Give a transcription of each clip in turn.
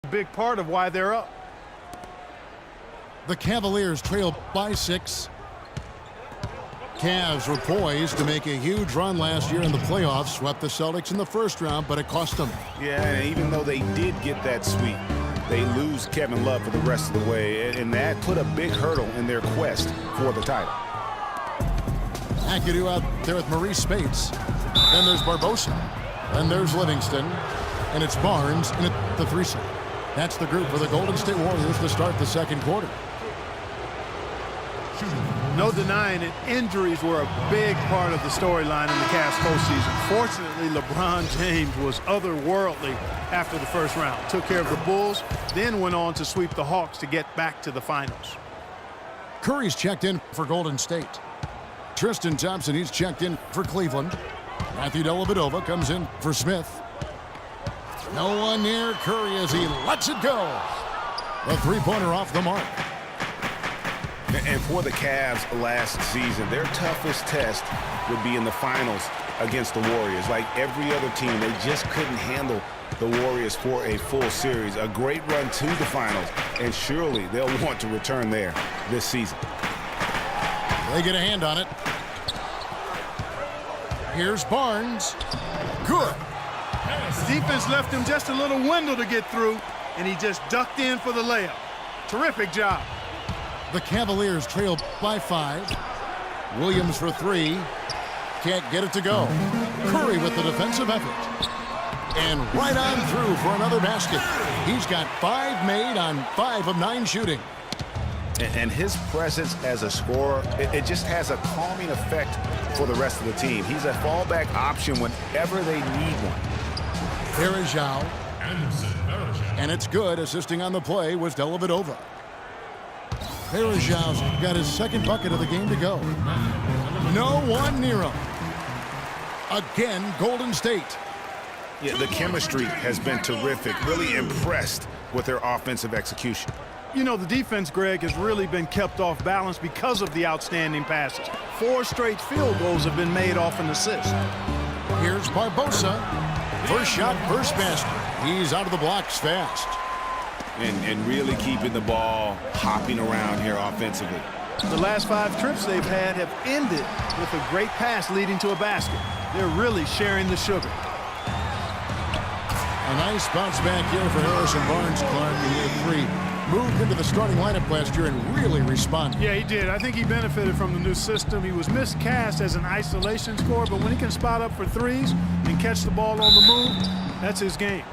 big part of why they're up. The Cavaliers trail by 6. Cavs were poised to make a huge run last year in the playoffs, swept the Celtics in the first round, but it cost them. Yeah, and even though they did get that sweep, they lose Kevin Love for the rest of the way, and that put a big hurdle in their quest for the title. McAdoo out there with Maurice Spates. Then there's Barbosa. Then there's Livingston. And it's Barnes in at the 3 side. That's the group for the Golden State Warriors to start the second quarter. No denying it, injuries were a big part of the storyline in the Cavs postseason. Fortunately, LeBron James was otherworldly after the first round. Took care of the Bulls, then went on to sweep the Hawks to get back to the finals. Curry's checked in for Golden State. Tristan Thompson, he's checked in for Cleveland. Matthew Dellavedova comes in for Smith. No one near Curry as he lets it go. The three-pointer off the mark. And for the Cavs last season, their toughest test would be in the finals against the Warriors. Like every other team, they just couldn't handle the Warriors for a full series. A great run to the finals, and surely they'll want to return there this season. They get a hand on it. Here's Barnes. Good. The defense left him just a little window to get through, and he just ducked in for the layup. Terrific job. The Cavaliers trail by 5. Williams for 3. Can't get it to go. Curry with the defensive effort. And right on through for another basket. He's got 5 made on 5 of 9 shooting. And his presence as a scorer, it just has a calming effect for the rest of the team. He's a fallback option whenever they need one. Varejao. And it's good. Assisting on the play was Dellavedova. Varejao's got his second bucket of the game to go. No one near him. Again, Golden State. Yeah, the chemistry has been terrific. Really impressed with their offensive execution. You know, the defense, Greg, has really been kept off balance because of the outstanding passes. 4 straight field goals have been made off an assist. Here's Barbosa. First shot, first basket. He's out of the blocks fast. And really keeping the ball hopping around here offensively. The last 5 trips they've had have ended with a great pass leading to a basket. They're really sharing the sugar. A nice bounce back here for Harrison Barnes. Clark in year 3. Moved into the starting lineup last year and really responded. Yeah, he did. I think he benefited from the new system. He was miscast as an isolation scorer, but when he can spot up for threes and catch the ball on the move, that's his game.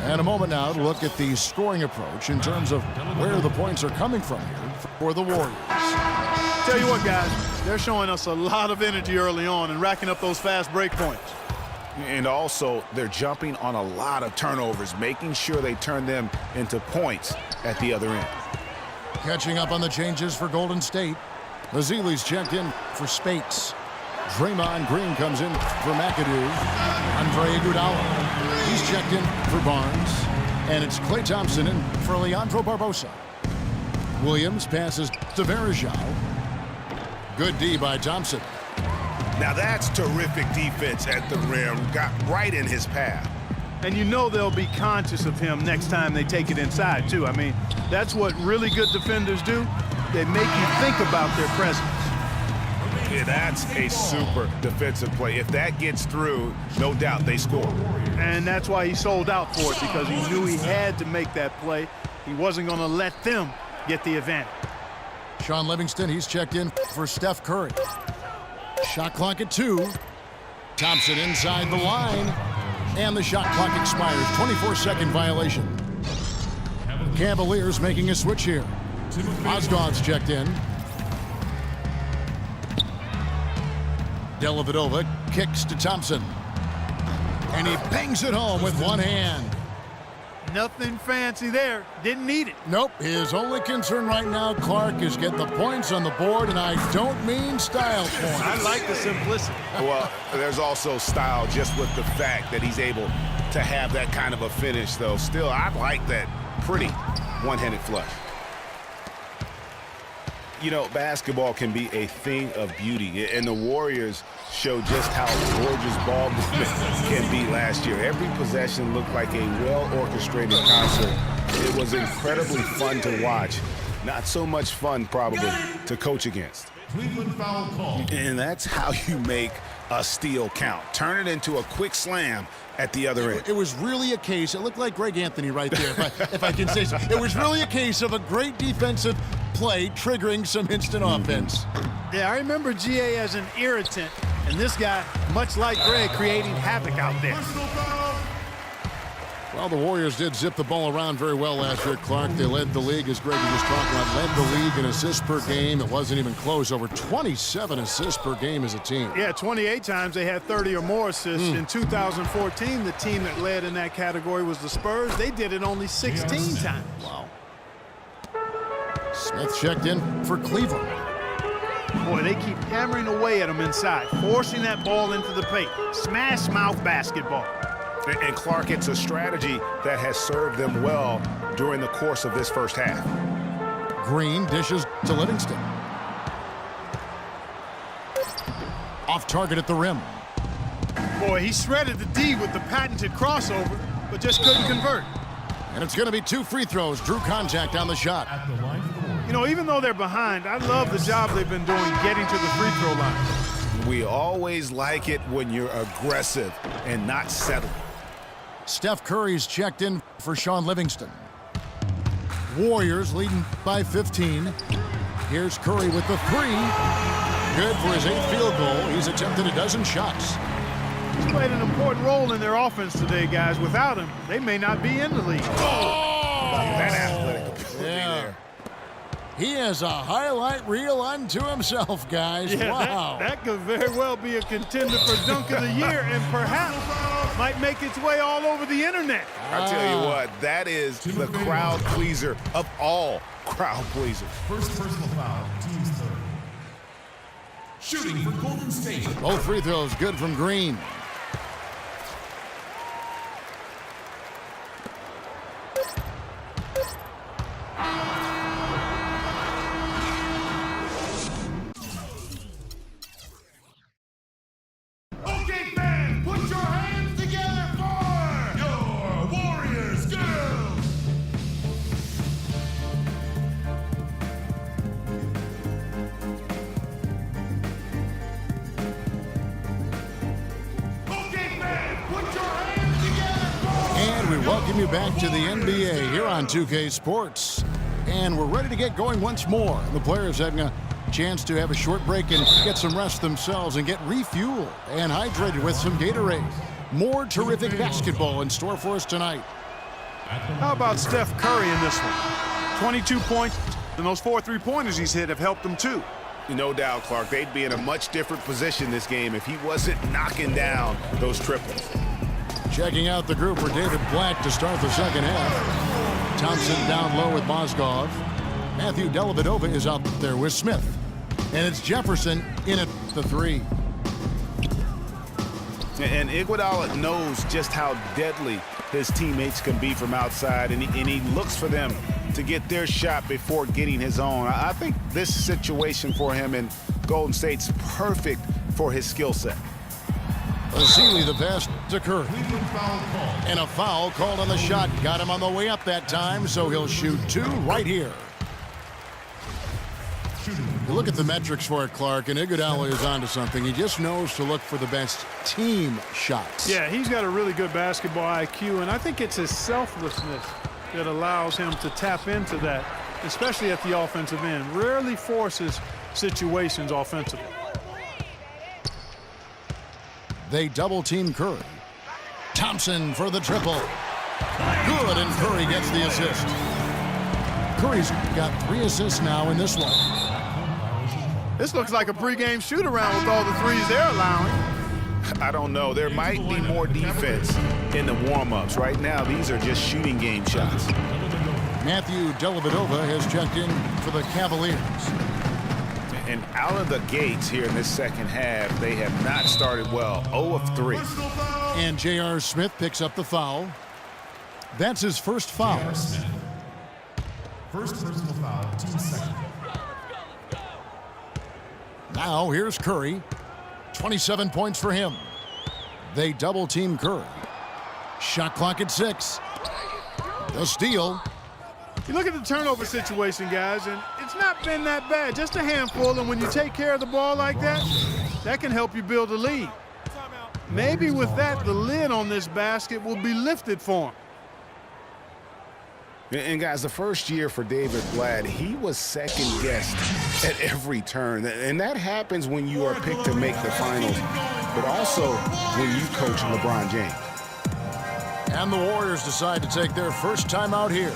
And a moment now to look at the scoring approach in terms of where the points are coming from here for the Warriors. Tell you what, guys, they're showing us a lot of energy early on and racking up those fast break points. And also, they're jumping on a lot of turnovers, making sure they turn them into points at the other end. Catching up on the changes for Golden State. Ezeli's checked in for Spates. Draymond Green comes in for McAdoo. Andre Iguodala. He's checked in for Barnes. And it's Klay Thompson in for Leandro Barbosa. Williams passes to Varejao. Good D by Thompson. Now that's terrific defense at the rim. Got right in his path. And you know they'll be conscious of him next time they take it inside, too. I mean, that's what really good defenders do. They make you think about their presence. Yeah, that's a super defensive play. If that gets through, no doubt they score. And that's why he sold out for it, because he knew he had to make that play. He wasn't going to let them get the advantage. Shaun Livingston, he's checked in for Steph Curry. Shot clock at 2. Thompson inside the line. And the shot clock expires. 24-second violation. Cavaliers making a switch here. Osgood's checked in. Dellavedova kicks to Thompson. And he bangs it home with one hand. Nothing fancy there. Didn't need it. Nope. His only concern right now, Clark, is get the points on the board, and I don't mean style points. I like the simplicity. Well, there's also style just with the fact that he's able to have that kind of a finish, though. Still, I like that pretty one-handed flush. You know, basketball can be a thing of beauty, and the Warriors show just how gorgeous ball movement can be last year. Every possession looked like a well-orchestrated concert. It was incredibly fun to watch. Not so much fun, probably, to coach against. Cleveland foul call. And that's how you make a steal count. Turn it into a quick slam at the other end. It was really a case, it looked like Greg Anthony right there, if I can say so. It was really a case of a great defensive play triggering some instant offense. Yeah, I remember GA as an irritant, and this guy, much like Greg, creating havoc out there. Personal foul. Well, the Warriors did zip the ball around very well last year, Clark. They led the league, as Greg was just talking about, led the league in assists per game. It wasn't even close. Over 27 assists per game as a team. Yeah, 28 times they had 30 or more assists. In 2014, the team that led in that category was the Spurs. They did it only 16 times. Wow. Smith checked in for Cleveland. Boy, they keep hammering away at them inside, forcing that ball into the paint. Smash mouth basketball. And Clark, it's a strategy that has served them well during the course of this first half. Green dishes to Livingston. Off target at the rim. Boy, he shredded the D with the patented crossover, but just couldn't convert. And it's going to be 2 free throws. Drew contact on the shot. At the line for the Warriors. You know, even though they're behind, I love the job they've been doing getting to the free throw line. We always like it when you're aggressive and not settled. Steph Curry's checked in for Sean Livingston. Warriors leading by 15. Here's Curry with the 3. Good for his 8th field goal. He's attempted a dozen shots. He's played an important role in their offense today, guys. Without him, they may not be in the league. That athletic ability there. He has a highlight reel unto himself, guys. Yeah, wow. that could very well be a contender for Dunk of the Year and perhaps might make its way all over the internet. I'll tell you what, that is the crowd pleaser of all crowd pleasers. First personal foul. Team's third. Shooting for Golden State. Both free throws good from Green. Okay, fans, put your hands together for your Warriors girls. Okay, fans, put your hands together for. And we welcome you back to the NBA here on 2K Sports. And we're ready to get going once more. The players having a chance to have a short break and get some rest themselves and get refueled and hydrated with some Gatorade. More terrific basketball in store for us tonight. How about Steph Curry in this one? 22 points, and those 4 3-pointers he's hit have helped them too. No doubt, Clark, they'd be in a much different position this game if he wasn't knocking down those triples. Checking out the group for David Black to start the second half. Thompson down low with Mozgov. Matthew Dellavedova is out there with Smith. And it's Jefferson in at the 3. And Iguodala knows just how deadly his teammates can be from outside, and he looks for them to get their shot before getting his own. I think this situation for him in Golden State's perfect for his skill set. Ezeli, the pass to Curry. Cleveland foul call. And a foul called on the shot. Got him on the way up that time, so he'll shoot 2 right here. You look at the metrics for it, Clark, and Iguodala is onto something. He just knows to look for the best team shots. Yeah, he's got a really good basketball IQ, and I think it's his selflessness that allows him to tap into that, especially at the offensive end. Rarely forces situations offensively. They double-team Curry. Thompson for the triple. Good, and Curry gets the assist. Curry's got 3 assists now in this one. This looks like a pregame shoot-around with all the threes they're allowing. I don't know. There might be more defense in the warm-ups. Right now, these are just shooting game shots. Matthew Dellavedova has checked in for the Cavaliers. And out of the gates here in this second half, they have not started well. 0 of 3. Personal foul. And J.R. Smith picks up the foul. That's his first foul. First personal foul. Team second. Now here's Curry. 27 points for him. They double team Curry. Shot clock at 6. The steal. You look at the turnover situation, guys, and it's not been that bad. Just a handful, and when you take care of the ball like that, that can help you build a lead. Maybe with that, the lid on this basket will be lifted for him. And guys, the first year for David Blatt, he was second-guessed at every turn. And that happens when you are picked to make the finals, but also when you coach LeBron James. And the Warriors decide to take their first time out here.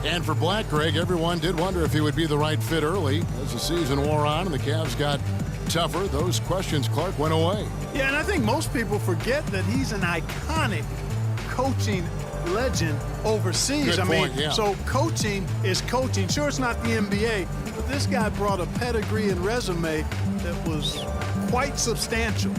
And for Blatt, Greg, everyone did wonder if he would be the right fit early. As the season wore on and the Cavs got tougher, those questions, Clark, went away. Yeah, and I think most people forget that he's an iconic coaching legend overseas. Good point, yeah. So coaching is coaching. Sure, it's not the NBA, but this guy brought a pedigree and resume that was quite substantial.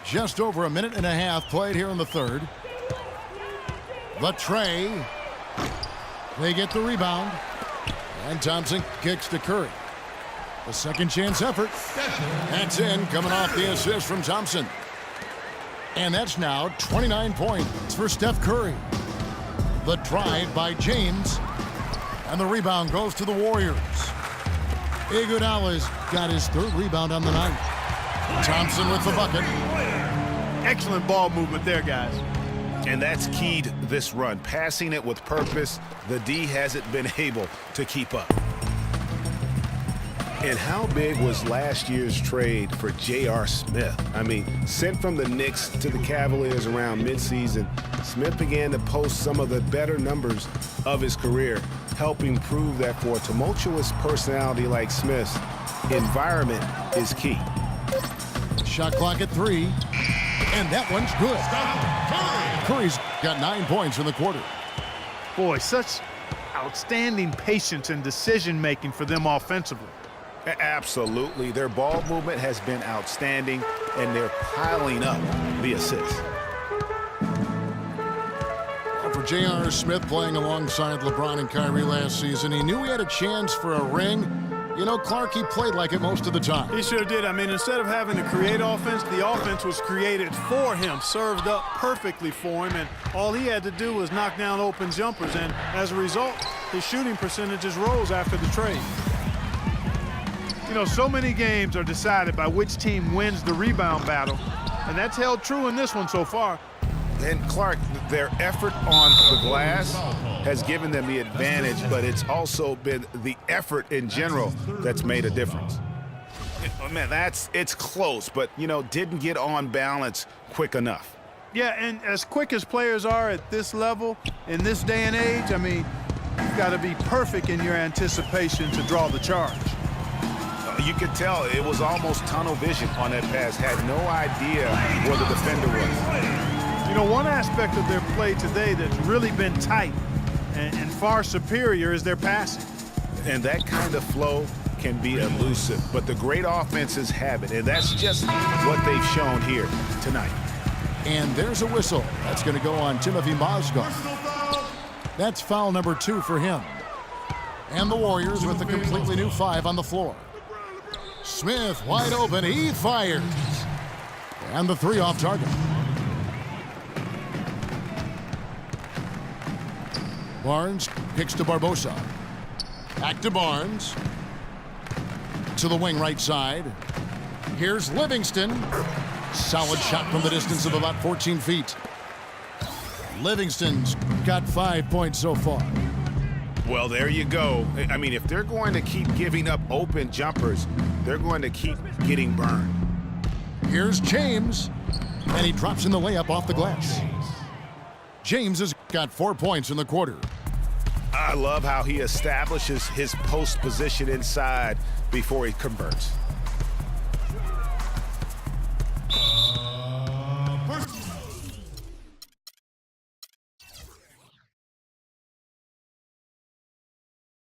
Just over a minute and a half played here in the third. The tray. They get the rebound. And Thompson kicks to Curry. A second chance effort. That's in, coming off the assist from Thompson. And that's now 29 points for Steph Curry. The drive by James. And the rebound goes to the Warriors. Iguodala's got his third rebound on the night. Thompson with the bucket. Excellent ball movement there, guys. And that's keyed this run. Passing it with purpose, the D hasn't been able to keep up. And how big was last year's trade for J.R. Smith? I mean, sent from the Knicks to the Cavaliers around midseason, Smith began to post some of the better numbers of his career, helping prove that for a tumultuous personality like Smith's, environment is key. Shot clock at 3. And that one's good. Curry's got 9 points in the quarter. Boy, such outstanding patience and decision-making for them offensively. Absolutely. Their ball movement has been outstanding, and they're piling up the assists. For J.R. Smith playing alongside LeBron and Kyrie last season, he knew he had a chance for a ring. You know, Clark, he played like it most of the time. He sure did. I mean, instead of having to create offense, the offense was created for him, served up perfectly for him, and all he had to do was knock down open jumpers, and as a result, his shooting percentages rose after the trade. You know, so many games are decided by which team wins the rebound battle, and that's held true in this one so far. And Clark, their effort on the glass has given them the advantage, but it's also been the effort in general that's made a difference. Man, it's close, but, you know, didn't get on balance quick enough. Yeah, and as quick as players are at this level, in this day and age, I mean, you've got to be perfect in your anticipation to draw the charge. You could tell it was almost tunnel vision on that pass, had no idea where the defender was. You know, one aspect of their play today that's really been tight and far superior is their passing. And that kind of flow can be elusive, but the great offenses have it, and that's just what they've shown here tonight. And there's a whistle. That's going to go on Timothy Mozgov. That's foul number 2 for him. And the Warriors with a completely new 5 on the floor. Smith wide open. He fires. And the 3 off target. Barnes kicks to Barbosa. Back to Barnes. To the wing right side. Here's Livingston. Solid shot from the distance of about 14 feet. Livingston's got 5 points so far. Well, there you go. I mean, if they're going to keep giving up open jumpers, they're going to keep getting burned. Here's James. And he drops in the layup off the glass. James has got 4 points in the quarter. I love how he establishes his post position inside before he converts.